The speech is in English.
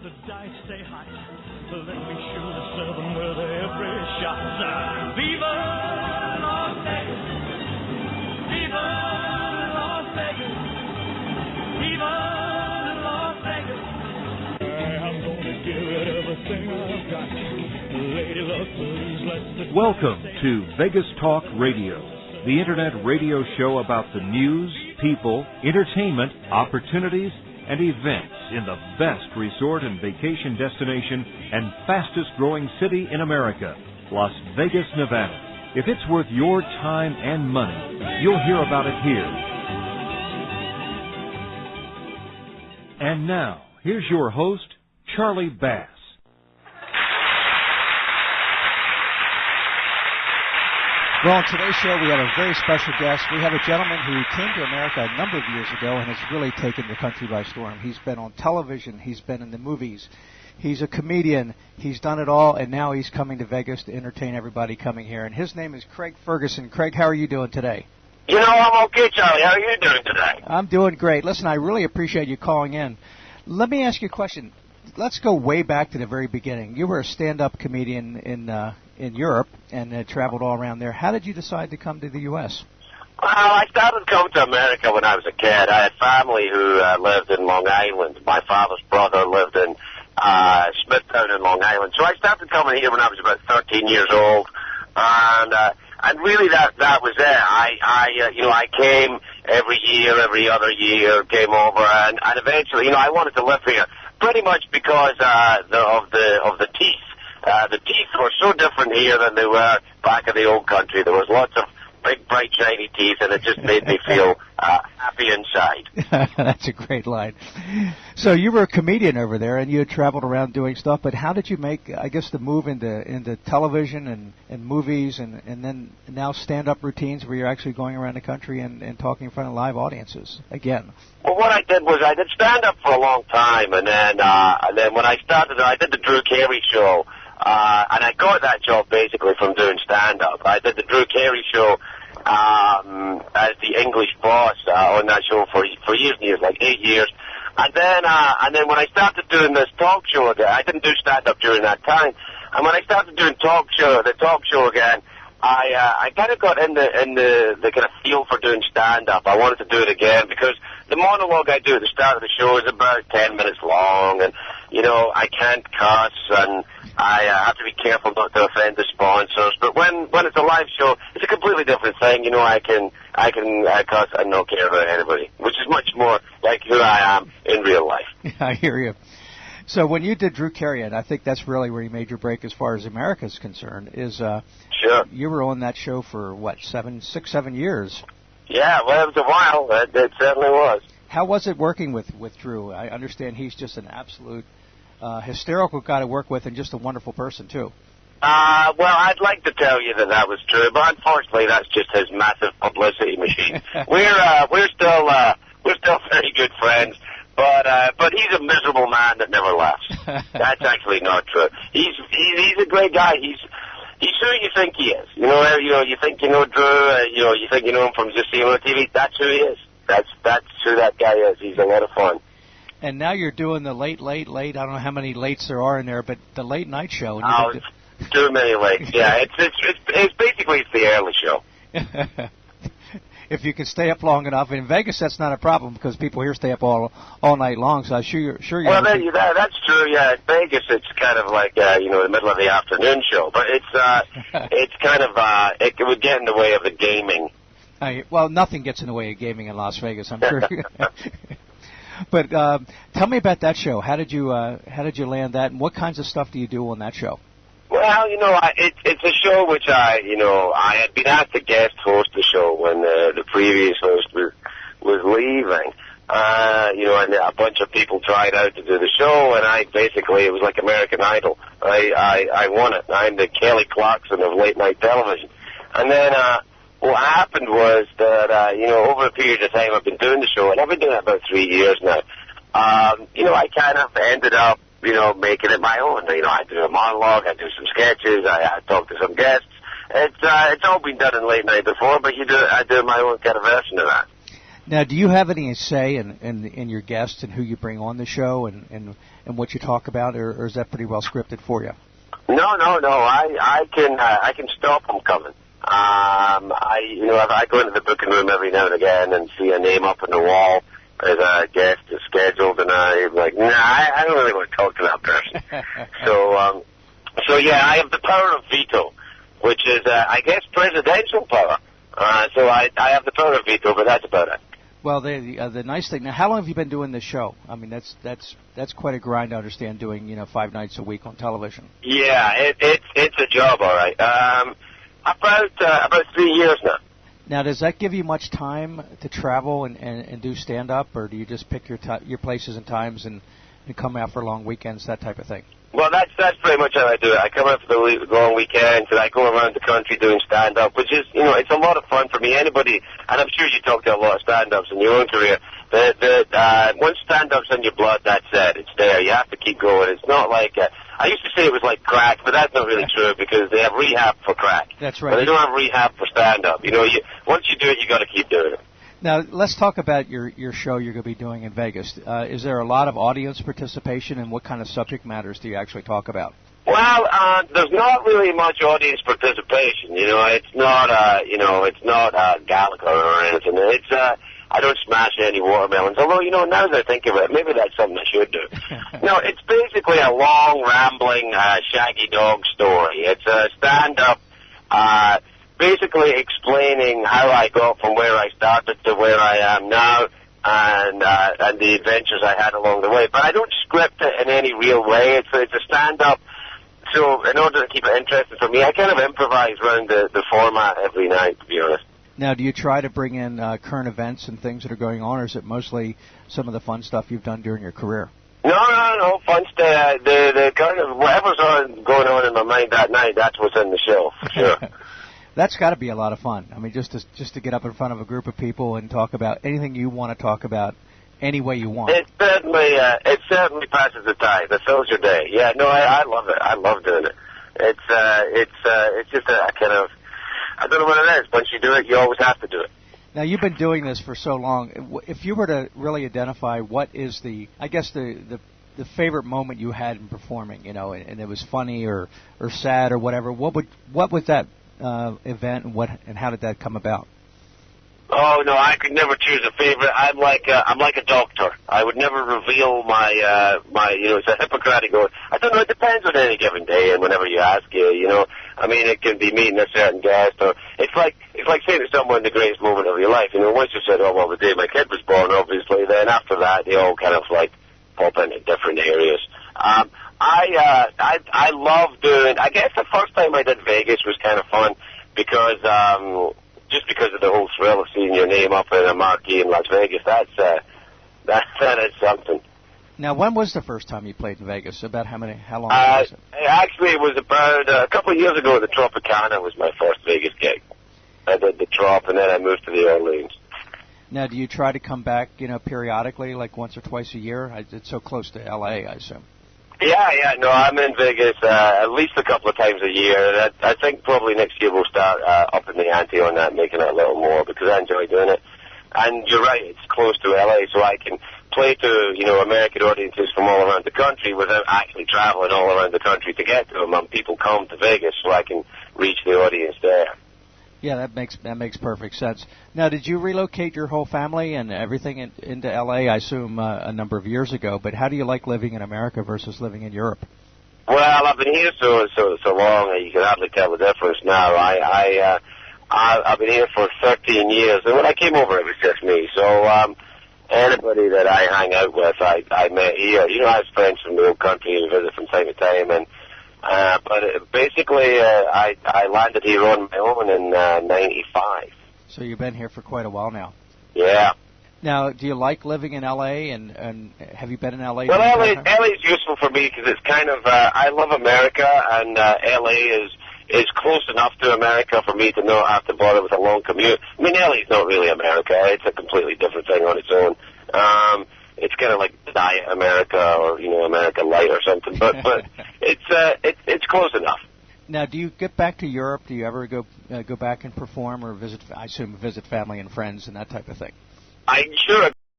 the dice stay hot. Let me shoot a seven with every shot. Viva Las Vegas! Viva Las Vegas! Viva Las Vegas! I'm gonna give it everything I've got. Lady luck, please let the Welcome to Vegas Talk Radio, the internet radio show about the news, people, entertainment, opportunities, and events in the best resort and vacation destination and fastest growing city in America, Las Vegas, Nevada. If it's worth your time and money, you'll hear about it here. And now, here's your host, Charlie Bass. Well, on today's show, we have a very special guest. We have a gentleman who came to America a number of years ago and has really taken the country by storm. He's been on television. He's been in the movies. He's a comedian. He's done it all, and now he's coming to Vegas to entertain everybody coming here. And his name is Craig Ferguson. Craig, how are you doing today? You know, I'm okay, Charlie. How are you doing today? I'm doing great. Listen, I really appreciate you calling in. Let me ask you a question. Let's go way back to the very beginning. You were a stand-up comedian in Europe and traveled all around there. How did you decide to come to the U.S.? Well, I started coming to America when I was a kid. I had family who lived in Long Island. My father's brother lived in Smithtown in Long Island. So I started coming here when I was about 13 years old. And really that was it. I came every year, every other year, came over, and eventually, I wanted to live here pretty much because of the teeth. The teeth were so different here than they were back in the old country. There was lots of big, bright, shiny teeth, and it just made me feel happy inside. That's a great line. So you were a comedian over there, and you had traveled around doing stuff, but how did you make, I guess, the move into television and movies and then now stand-up routines where you're actually going around the country and talking in front of live audiences again? Well, what I did was I did stand-up for a long time, and then when I started, I did the Drew Carey show. And I got that job basically from doing stand-up. I did the Drew Carey show as the English boss on that show for years and years, like 8 years. And then when I started doing this talk show again, I didn't do stand-up during that time. And when I started doing the talk show again, I kind of got in the kind of feel for doing stand-up. I wanted to do it again because the monologue I do at the start of the show is about 10 minutes long, and I can't cuss, and I have to be careful not to offend the sponsors. But when it's a live show, it's a completely different thing. I can cuss and not care about anybody, which is much more like who I am in real life. I hear you. So when you did Drew Carey, and I think that's really where you made your break as far as America's concerned, is sure. You were on that show for, what, 7 years? Yeah, well, it was a while. It certainly was. How was it working with Drew? I understand he's just an absolute hysterical guy to work with and just a wonderful person, too. Well, I'd like to tell you that was true, but unfortunately that's just his massive publicity machine. We're still very good friends. But he's a miserable man that never laughs. That's actually not true. He's a great guy. He's who you think he is. You think you know Drew. You think you know him from just seeing him on TV. That's who he is. That's who that guy is. He's a lot of fun. And now you're doing the late. I don't know how many lates there are in there, but the late night show. And too many lates. Yeah, it's basically the early show. If you can stay up long enough. In Vegas, that's not a problem because people here stay up all night long. So I'm sure you're. Well, that's true. Yeah, in Vegas, it's kind of like the middle of the afternoon show, but it's kind of it would get in the way of the gaming. Well, nothing gets in the way of gaming in Las Vegas, I'm sure. But tell me about that show. How did you land that, and what kinds of stuff do you do on that show? Well, it's a show which I had been asked to guest host the show when the previous host was leaving. And a bunch of people tried out to do the show, and it was like American Idol. I won it. I'm the Kelly Clarkson of late night television. And then what happened was that over a period of time I've been doing the show, and I've been doing it about 3 years now. I kind of ended up making it my own. I do a monologue, I do some sketches, I talk to some guests. It's all been done in late night before, but I do my own kind of version of that. Now, do you have any say in your guests and who you bring on the show and what you talk about, or is that pretty well scripted for you? No. I can stop them coming. I go into the booking room every now and again and see a name up on the wall as a guest is scheduled, and I'm like, nah, I don't really want to talk to that person. So yeah, I have the power of veto, which is, I guess, presidential power. So I have the power of veto, but that's about it. Well, the nice thing now, how long have you been doing this show? I mean, that's quite a grind, I understand, doing 5 nights a week on television. Yeah, it's a job, all right. About 3 years now. Now, does that give you much time to travel and do stand up, or do you just pick your places and times and come out for long weekends, that type of thing? Well, that's pretty much how I do it. I come out for the long weekends, and I go around the country doing stand-up, which is, it's a lot of fun for me. Anybody, and I'm sure you talk to a lot of stand-ups in your own career, once stand-up's in your blood, that's it. It's there. You have to keep going. It's not like, I used to say it was like crack, but that's not really true, because they have rehab for crack. That's right. But they don't have rehab for stand-up. Once you do it, you got to keep doing it. Now, let's talk about your show you're going to be doing in Vegas. Is there a lot of audience participation, and what kind of subject matters do you actually talk about? Well, there's not really much audience participation. It's not Gallagher or anything. I don't smash any watermelons. Although, now that I think of it, maybe that's something I should do. No, it's basically a long, rambling, shaggy dog story. It's a stand-up, basically explaining how I got from where I started to where I am now, and the adventures I had along the way. But I don't script it in any real way. It's a stand-up. So in order to keep it interesting for me, I kind of improvise around the format every night, to be honest. Now, do you try to bring in current events and things that are going on, or is it mostly some of the fun stuff you've done during your career? No, fun stuff. The kind of whatever's going on in my mind that night, that's what's in the show, for sure. That's got to be a lot of fun. I mean, just to get up in front of a group of people and talk about anything you want to talk about any way you want. It certainly passes the time. It fills your day. Yeah, no, I love it. I love doing it. It's just a kind of, I don't know what it is. Once you do it, you always have to do it. Now, you've been doing this for so long. If you were to really identify what is the favorite moment you had in performing, and it was funny or sad or whatever, what was that event, and how did that come about? Oh no, I could never choose a favorite. I'm like a doctor. I would never reveal my it's a Hippocratic oath. I don't know. It depends on any given day and whenever you ask you. I mean, it can be meeting a certain guest, or it's like saying to someone the greatest moment of your life. Once you said, oh well, the day my kid was born, obviously. Then after that, they all kind of like pop into different areas. I love doing. I guess the first time I did Vegas was kind of fun because just because of the whole thrill of seeing your name up in a marquee in Las Vegas. That is something. Now, when was the first time you played in Vegas? About how long was it? Actually, it was about a couple of years ago at the Tropicana was my first Vegas gig. I did the Trop, and then I moved to the Orleans. Now, do you try to come back, periodically, like once or twice a year? It's so close to L.A., I assume. Yeah. No, I'm in Vegas at least a couple of times a year. I think probably next year we'll start upping the ante on that, making it a little more, because I enjoy doing it. And you're right, it's close to L.A., so I can play to, American audiences from all around the country without actually traveling all around the country to get to them. And people come to Vegas so I can reach the audience there. Yeah, that makes perfect sense. Now, did you relocate your whole family and everything into L.A., I assume, a number of years ago? But how do you like living in America versus living in Europe? Well, I've been here so long that you can hardly tell the difference now. I've been here for 13 years, and when I came over, it was just me. So anybody that I hang out with, I met here. I have friends from the old country who visit from time to time, and but basically, I landed here on my own in '95. So you've been here for quite a while now. Yeah. Now, do you like living in L.A., and have you been in L.A.? Well, L.A. is useful for me because it's kind of, I love America, and L.A. is close enough to America for me to not have to bother with a long commute. I mean, L.A. is not really America. It's a completely different thing on its own. It's kind of like Diet America or, America Light or something, but it's close enough. Now, do you get back to Europe? Do you ever go back and perform or visit? I assume visit family and friends and that type of thing. I'm sure